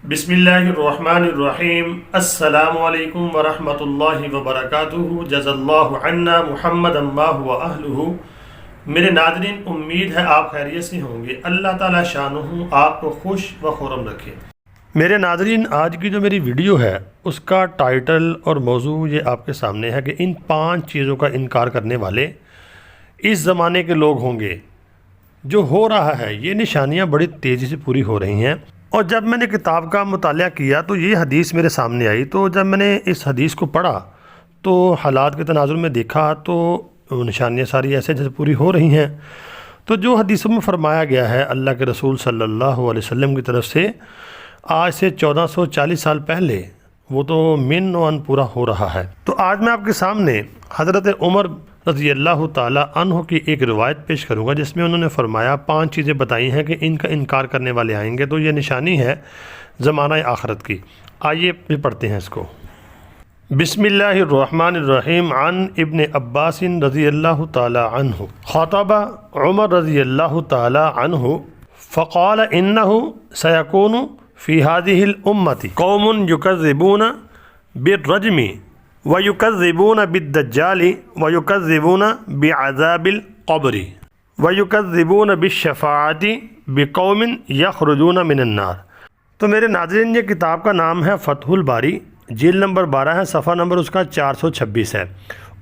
बिस्मिल्लाहिर्रहमानिर्रहीम। अस्सलामु अलैकुम वरहमतुल्लाहि वबरकातुहू। जज़ल्लाहु अन्ना मुहम्मदन मा हुवा अहलुहू। मेरे नाज़रीन, उम्मीद है आप खैरियत से होंगे। अल्लाह ताला शानुहु आपको खुश व खुर्रम रखे। मेरे नाज़रीन, आज की जो मेरी वीडियो है उसका टाइटल और मौजू ये आपके सामने है कि इन 5 चीज़ों का इनकार करने वाले इस ज़माने के लोग होंगे। जो हो रहा है ये निशानियाँ बड़ी तेज़ी से पूरी हो रही हैं। और जब मैंने किताब का मुताला किया तो ये हदीस मेरे सामने आई। तो जब मैंने इस हदीस को पढ़ा तो हालात के तनाजुर में देखा तो निशानियाँ सारी ऐसे जैसे पूरी हो रही हैं। तो जो हदीसों में फरमाया गया है अल्लाह के रसूल सल्लल्लाहु अलैहि वसल्लम की तरफ से आज से 1440 साल पहले, वो तो मिन वन पूरा हो रहा है। तो आज मैं आपके सामने हज़रत उमर रज़ी अल्लाह ताला अन्हु की एक रिवायत पेश करूँगा जिसमें उन्होंने फरमाया 5 चीज़ें बताई हैं कि इनका इनकार करने वाले आएंगे। तो ये निशानी है ज़माना आखरत की। आइए भी पढ़ते हैं इसको। बिस्मिल्लाहिर्रहमानिर्रहीम। अन इब्न अब्बास रज़ी अल्लाह ताला अन्हु ख़तबा उमर रज़ी अल्लाह ताला अन्हु फ़क़ाल इन्नहु सयकूनु फ़ी हाज़िहिल उम्मति कौमुन युकज़्ज़िबूना बिर्रज्मि व युकज़्ज़िबूना बिद्दज्जाली व युकज़्ज़िबूना बिअज़ाबिल क़ब्रि व युकज़्ज़िबूना बिश्शफ़ाअति बिक़ौमिन यख़रुजूना मिनन नार। तो मेरे नाज़रीन, ये किताब का नाम है फ़तहुल बारी, जिल्द नंबर 12 है, सफ़ा नंबर उसका 426 है।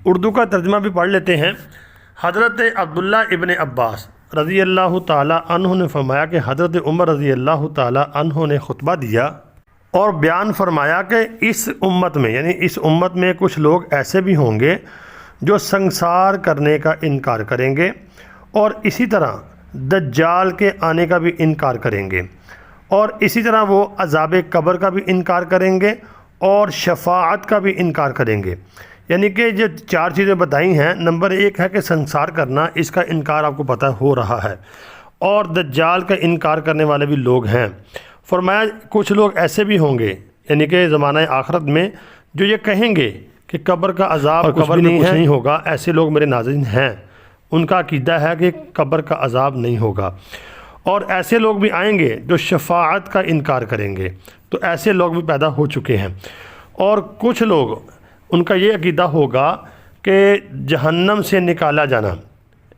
उर्दू का तर्जुमा भी पढ़ लेते हैं। हज़रत अब्दुल्ला इब्न अब्बास रज़ी अल्लाह ताला अन्हु ने फरमाया कि हज़रत उमर रज़ी अल्लाह ताला अन्हु ने खुतबा दिया और बयान फरमाया कि इस उम्मत में, यानी इस उम्मत में कुछ लोग ऐसे भी होंगे जो संसार करने का इनकार करेंगे और इसी तरह दज्जाल के आने का भी इनकार करेंगे और इसी तरह वो अज़ाब कब्र का भी इनकार करेंगे और शफ़ाअत का भी इनकार करेंगे। यानी कि जो 4 चीज़ें बताई हैं, नंबर 1 है कि संसार करना, इसका इनकार आपको पता हो रहा है और दज्जाल का इनकार करने वाले भी लोग हैं। फरमाया कुछ लोग ऐसे भी होंगे, यानी कि ज़माना आखरत में, जो ये कहेंगे कि कब्र का अज़ाब कब्र में कुछ नहीं होगा। ऐसे लोग मेरे नाज़रीन हैं, उनका अक़ीदा है कि कब्र का अज़ाब नहीं होगा। और ऐसे लोग भी आएंगे जो शफ़ाअत का इनकार करेंगे। तो ऐसे लोग भी पैदा हो चुके हैं। और कुछ लोग, उनका ये अक़ीदा होगा कि जहन्नम से निकाला जाना,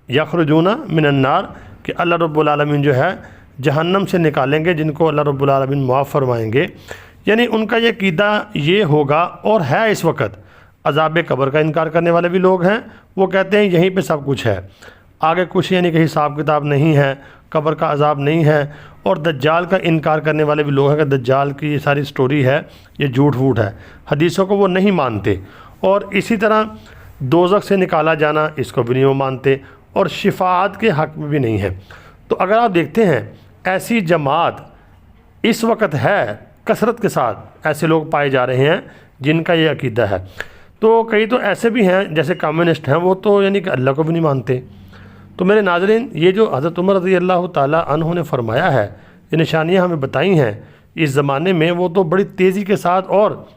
यख़रुजूना मिनन नार, कि अल्लाह रब्बुल आलमीन जो है जहन्नम से निकालेंगे जिनको अल्लाह रब्बुल आलमीन मुआफ़ फरमाएंगे। यानी उनका ये अक़ीदा ये होगा। और है इस वक्त अज़ाब कब्र का इनकार करने वाले भी लोग हैं। वो कहते हैं यहीं पे सब कुछ है, आगे कुछ यानी कि हिसाब किताब नहीं है, कब्र का अज़ाब नहीं है। और दज्जाल का इनकार करने वाले भी लोग हैं कि दज्जाल की ये सारी स्टोरी है, ये झूठ वूठ है, हदीसों को वो नहीं मानते। और इसी तरह दोज़ख से निकाला जाना, इसको भी नहीं वो मानते और शिफ़ाअत के हक़ में भी नहीं है। तो अगर आप देखते हैं ऐसी जमात इस वक्त है, कसरत के साथ ऐसे लोग पाए जा रहे हैं जिनका ये अक़ीदा है। तो कई तो ऐसे भी हैं जैसे कम्युनिस्ट हैं, वो तो यानी कि अल्लाह को भी नहीं मानते। तो मेरे नाज़रीन, ये जो हज़रत उमर रज़ी अल्लाह ताला अन्हु ने फरमाया है, ये निशानियाँ हमें बताई हैं इस ज़माने में, वो तो बड़ी तेज़ी के साथ और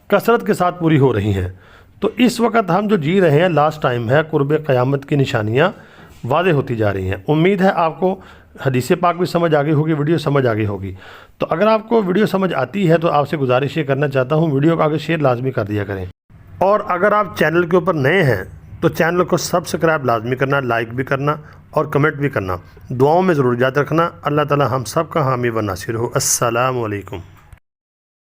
कसरत के साथ पूरी हो रही हैं। तो इस वक्त हम जो जी रहे हैं, लास्ट टाइम है, कुर्ब क़यामत की निशानियाँ वाज़ेह होती जा रही हैं। उम्मीद है आपको हदीस पाक भी समझ आ गई होगी, वीडियो समझ आ गई होगी। तो अगर आपको वीडियो समझ आती है तो आपसे गुजारिश ये करना चाहता हूँ, वीडियो को आगे शेयर लाजमी कर दिया करें। और अगर आप चैनल के ऊपर नए हैं तो चैनल को सब्सक्राइब लाजमी करना, लाइक भी करना और कमेंट भी करना। दुआओं में ज़रूर याद रखना। अल्लाह ताला हम सब का हामी व नासिर हो। अस्सलामु अलैकुम।